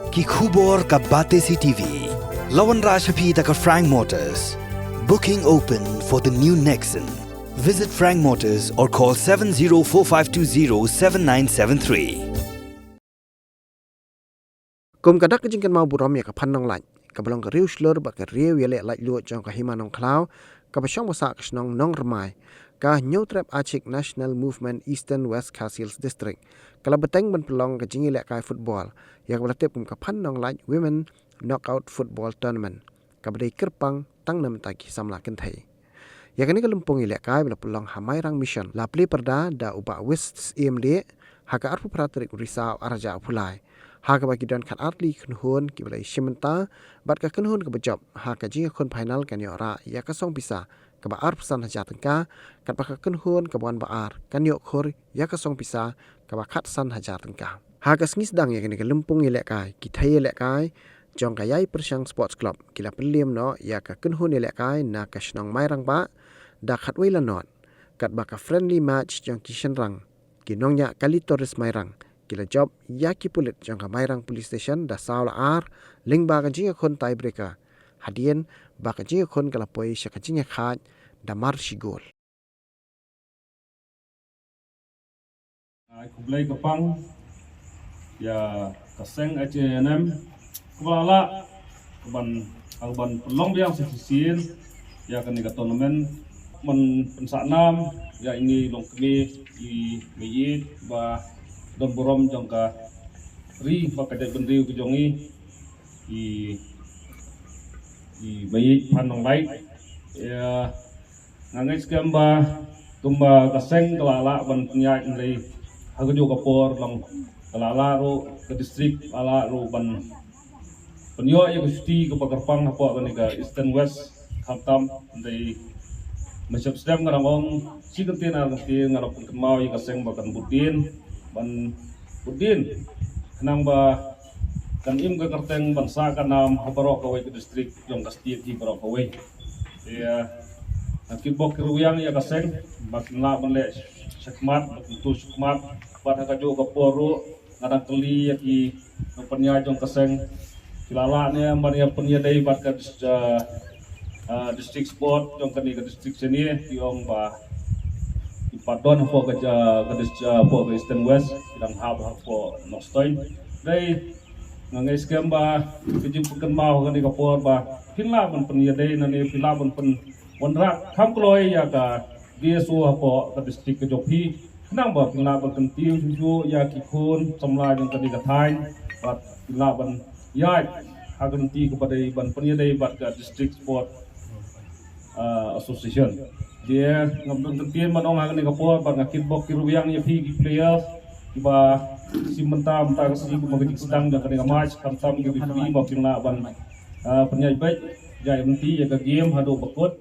ki khubor ka bate CTV. Lawan Rajaphi taka Frank Motors. Booking open for the new Nexon. Visit Frank Motors or call 7045207973. Kum kadak jingkan mau buram ya kapan nong lain. Kabalong ka riu slur ba ka riu yale lait luot jong ka hima nong klau. Kabasyong wasa kasnong nong ramai. Ka New Trap Achik National Movement Eastern West Castles District. Kala beteng ban pelong ka jingi lek kai football. Ya kabalatip kum kapan nong lain women knockout football tournament. Kabadai kerpang tang nam taki samla kentai. Ya kani kalumpong ilek kai bala pelong hamai rang mission. Lapli perda da uba west EMD. Haka arpu pratrik risau araja pulai. Haka bagi dan kan arli kenhun ki balai shimenta bat ka kenhun ke bejob haka jinga kon final kan yora ya ka song pisa ka ba ar pesan haja tengka kat ba ka kenhun ka ban ba ar kan yok khor ya ka song pisa ka ba khat san haja tengka haka sngis dang ya kini ka lempung ilek kai ki thai ilek kai jong ka yai persyang sports club kila pelim no ya ka kenhun ilek kai na ka snong mai rang ba da khat wei la not kat ba ka friendly match jong ki shen rang ki nong ya kali toris mai rang kila job yaki pulit jangka Mairang Police Station da saula ar ling ba ka jinga kon tiebreaker hadien ba ka jinga kon kala poi sya ka jinga khat da marshi gol Kublai Kepang ya kaseng HNM kuala keban alban pelong biang sisisin ya kan ka tournament men pensanam ya ini long kemi di meyit ba don borom jongka ri bakade benriu ke jongi i bayi panong baik ya ngangai skamba tumba kaseng kelala ban penyak dari hagujo kapor lang kelala ro ke distrik ala ro ban penyo ya gusti ke pakarpang apa kan ga Eastern West khatam dari masih sedang ngarang si kentina ngarang kemau ya kaseng bakan budin ban budin nang ba kan im ga karteng bansa ka nam habarok kawai ke distrik yang kastit hi barok kawai ya nakibok kiruyang ya kaseng bakla banle sakmat tu sakmat pada ka jo ka poro ngadang keli ya ki penya jong kaseng kilala ne mania penya dai bat ka distrik sport jong kan ke distrik sini tiong ba Padon po ke Eastern West bilang hab po Nostoin dai ngai skemba kejim pukan mau kan di kapor ba pinla ban pen dai nani pinla ban pen wandra kam kloi ya ka dia su po ke distrik ke Jopi nang ba pinla ban kan tiu ju ya ki khun samla yang kan di kathai ba pinla ban ya hagan ti kepada ban pen dai bat ke distrik sport association dia ngabdun tertien manong hagan ni kapor par ngakit bok kiruyang ya phi players iba simenta menta kasi ko magik sedang dan kanang match kamtam gi bi bok na ban penyai baik jai menti ya game hado bakut